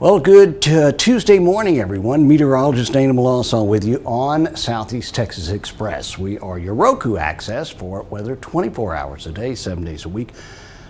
Well, good Tuesday morning, everyone. Meteorologist Dana Melancon with you on Southeast Texas Express. We are your Roku access for weather 24 hours a day, 7 days a week.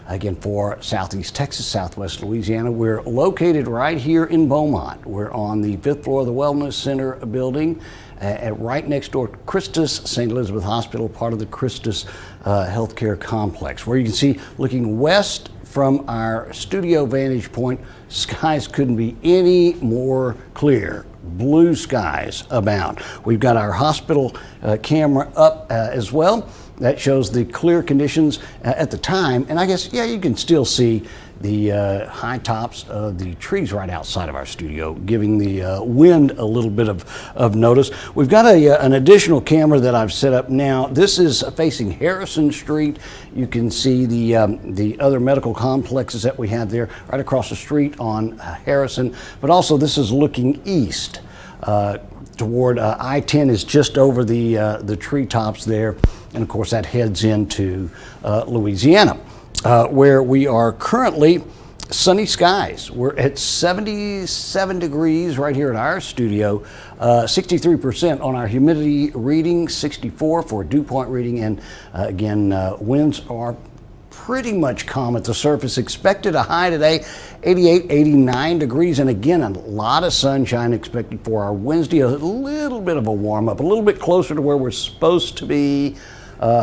Again, for Southeast Texas, Southwest Louisiana, we're located right here in Beaumont. We're on the 5th floor of the Wellness Center building, right next door to Christus St. Elizabeth Hospital, part of the Christus Healthcare Complex, where you can see, looking west from our studio vantage point, skies couldn't be any more clear. Blue skies abound. We've got our hospital camera up as well. That shows the clear conditions at the time. And I guess, yeah, you can still see the high tops of the trees right outside of our studio, giving the wind a little bit of notice. We've got an additional camera that I've set up now. This is facing Harrison Street. You can see the other medical complexes that we have there right across the street on Harrison. But also this is looking east toward I-10 is just over the treetops there. And of course that heads into Louisiana. Where we are currently, sunny skies. We're at 77 degrees right here at our studio, 63% on our humidity reading, 64 for dew point reading, and again, winds are pretty much calm at the surface. Expected a high today, 88, 89 degrees, and again, a lot of sunshine expected for our Wednesday. A little bit of a warm up, a little bit closer to where we're supposed to be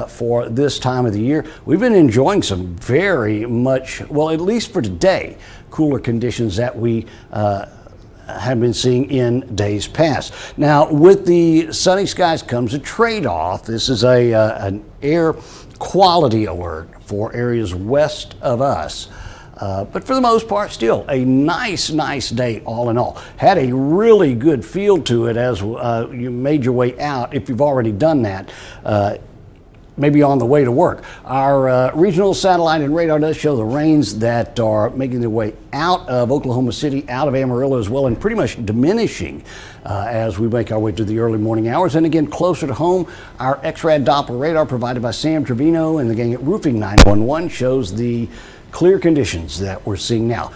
for this time of the year. We've been enjoying some very much, well, at least for today, cooler conditions that we have been seeing in days past. Now, with the sunny skies comes a trade-off. This is an air quality alert for areas west of us. But for the most part, still a nice day all in all. Had a really good feel to it as you made your way out, if you've already done that. Maybe on the way to work. Our regional satellite and radar does show the rains that are making their way out of Oklahoma City, out of Amarillo as well, and pretty much diminishing as we make our way to the early morning hours. And again, closer to home, our X-Rad Doppler radar provided by Sam Trevino and the gang at Roofing 911 shows the clear conditions that we're seeing now.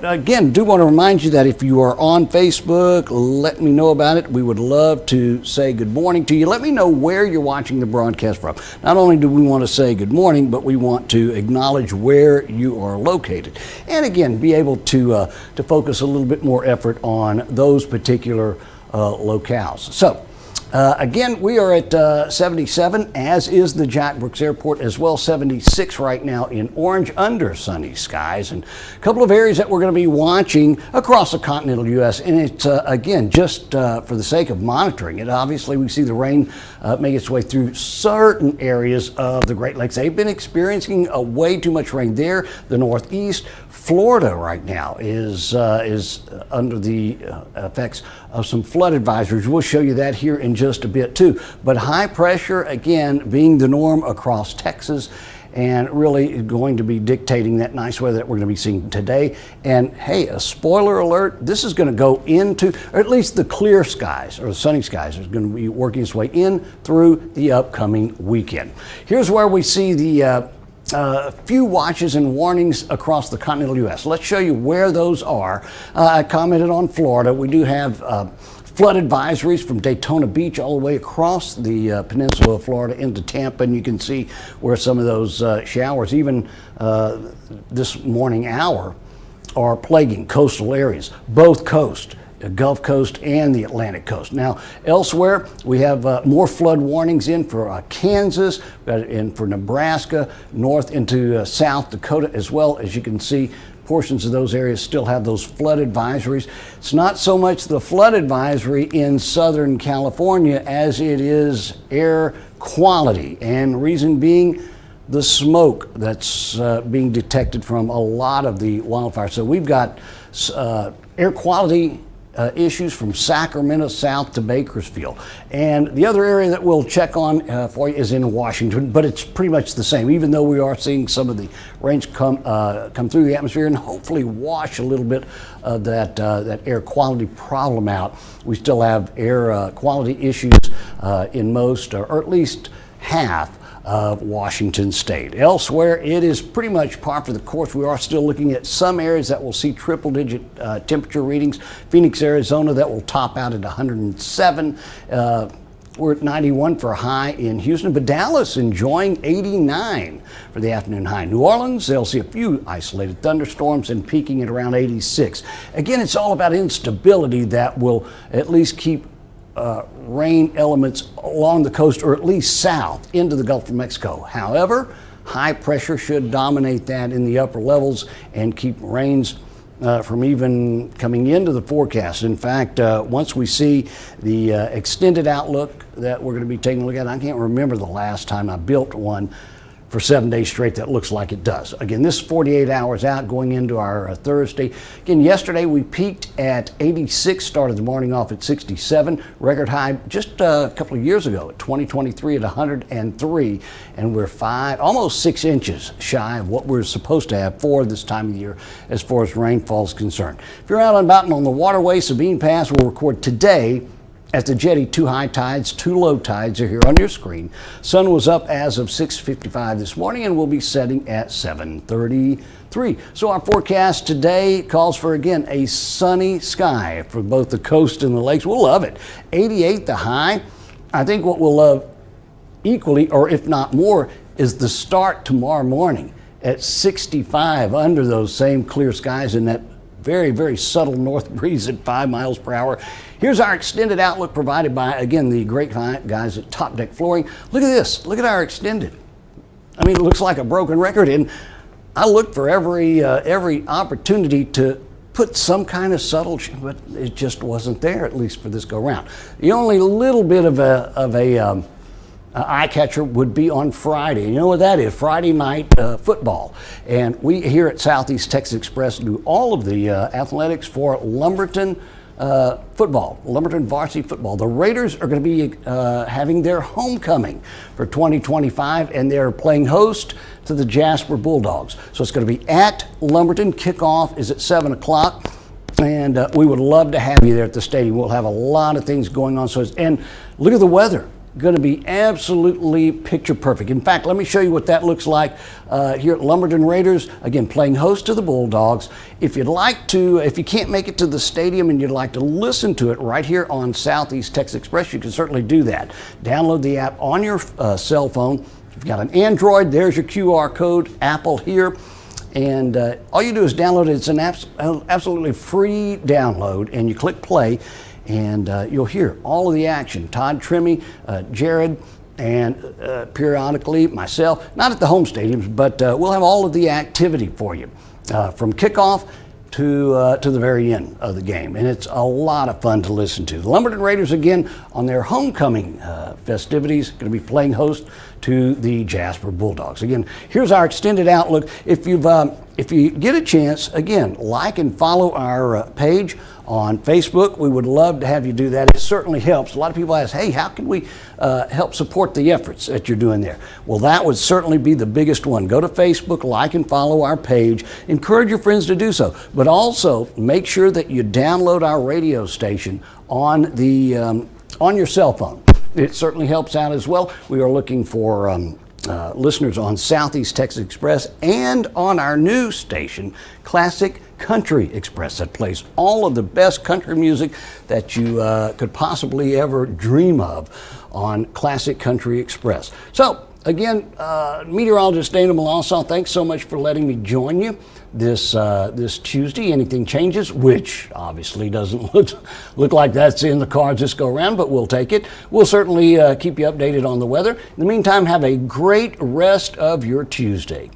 Again, do want to remind you that if you are on Facebook, let me know about it. We would love to say good morning to you. Let me know where you're watching the broadcast from. Not only do we want to say good morning, but we want to acknowledge where you are located. And again, be able to focus a little bit more effort on those particular locales. So, again, we are at 77, as is the Jack Brooks Airport as well, 76 right now in Orange under sunny skies. And a couple of areas that we're going to be watching across the continental U.S. And it's, again, just for the sake of monitoring it, obviously we see the rain make its way through certain areas of the Great Lakes. They've been experiencing way too much rain there. The Northeast, Florida right now is under the effects of some flood advisories. We'll show you that here in just a bit too. But high pressure, again, being the norm across Texas and really going to be dictating that nice weather that we're going to be seeing today. And hey, a spoiler alert, this is going to go into, or at least the clear skies or the sunny skies is going to be working its way in through the upcoming weekend. Here's where we see the few watches and warnings across the continental U.S. Let's show you where those are. I commented on Florida. We do have flood advisories from Daytona Beach all the way across the peninsula of Florida into Tampa, and you can see where some of those showers, even this morning hour, are plaguing coastal areas, both coasts. The Gulf Coast and the Atlantic Coast. Now, elsewhere, we have more flood warnings in for Kansas, and for Nebraska, north into South Dakota as well. As you can see, portions of those areas still have those flood advisories. It's not so much the flood advisory in Southern California as it is air quality, and reason being the smoke that's being detected from a lot of the wildfires. So we've got air quality issues from Sacramento south to Bakersfield. And the other area that we'll check on for you is in Washington, but it's pretty much the same, even though we are seeing some of the rains come through the atmosphere and hopefully wash a little bit of that air quality problem out. We still have air quality issues in most, or at least half of Washington State. Elsewhere, it is pretty much par for the course. We are still looking at some areas that will see triple-digit temperature readings. Phoenix, Arizona, that will top out at 107. We're at 91 for a high in Houston, but Dallas enjoying 89 for the afternoon high. New Orleans, they'll see a few isolated thunderstorms and peaking at around 86. Again, it's all about instability that will at least keep rain elements along the coast, or at least south into the Gulf of Mexico. However, high pressure should dominate that in the upper levels and keep rains from even coming into the forecast. In fact, once we see the extended outlook that we're going to be taking a look at, I can't remember the last time I built one for 7 days straight that looks like it does. Again, this is 48 hours out going into our Thursday. Again, yesterday we peaked at 86, started the morning off at 67, record high just a couple of years ago at 2023 at 103, and we're almost 6 inches shy of what we're supposed to have for this time of year as far as rainfall is concerned. If you're out and about and on the waterway, Sabine Pass will record today at the jetty 2 high tides, 2 low tides are here on your screen. Sun was up as of 6:55 this morning and will be setting at 7:33. So our forecast today calls for, again, a sunny sky for both the coast and the lakes. We'll love it. 88 the high. I think what we'll love equally, or if not more, is the start tomorrow morning at 65 under those same clear skies and that very, very subtle north breeze at 5 miles per hour. Here's our extended outlook provided by, again, the great guys at Top Deck Flooring. Look at this. Look at our extended. I mean, it looks like a broken record, and I looked for every opportunity to put some kind of subtle, but it just wasn't there, at least for this go round. The only little bit of a eye catcher would be on Friday. You know what that is? Friday night football. And we here at Southeast Texas Express do all of the athletics for Lumberton football, Lumberton varsity football. The Raiders are going to be having their homecoming for 2025, and they're playing host to the Jasper Bulldogs. So it's going to be at Lumberton. Kickoff is at 7 o'clock. And we would love to have you there at the stadium. We'll have a lot of things going on. And look at the weather. Going to be absolutely picture perfect. In fact, let me show you what that looks like here at Lumberton Raiders. Again, playing host to the Bulldogs. If you can't make it to the stadium and you'd like to listen to it right here on Southeast Texas Express, you can certainly do that. Download the app on your cell phone. If you've got an Android, there's your QR code, Apple here. And all you do is download it. It's an absolutely free download, and you click play. And you'll hear all of the action. Todd Trimmy, Jared, and periodically myself, not at the home stadiums, but we'll have all of the activity for you from kickoff to the very end of the game. And it's a lot of fun to listen to. The Lumberton Raiders, again, on their homecoming festivities, going to be playing host to the Jasper Bulldogs. Again, here's our extended outlook. If you get a chance, again, like and follow our page on Facebook. We would love to have you do that. It certainly helps. A lot of people ask, hey, how can we help support the efforts that you're doing there? Well, that would certainly be the biggest one. Go to Facebook, like and follow our page. Encourage your friends to do so. But also make sure that you download our radio station on your cell phone. It certainly helps out as well. We are looking for listeners on Southeast Texas Express and on our new station, Classic Country Express, that plays all of the best country music that you could possibly ever dream of on Classic Country Express. So again, Meteorologist Dana Melancon, thanks so much for letting me join you this Tuesday. Anything changes, which obviously doesn't look like that's in the cards this go around, but we'll take it. We'll certainly keep you updated on the weather. In the meantime, have a great rest of your Tuesday.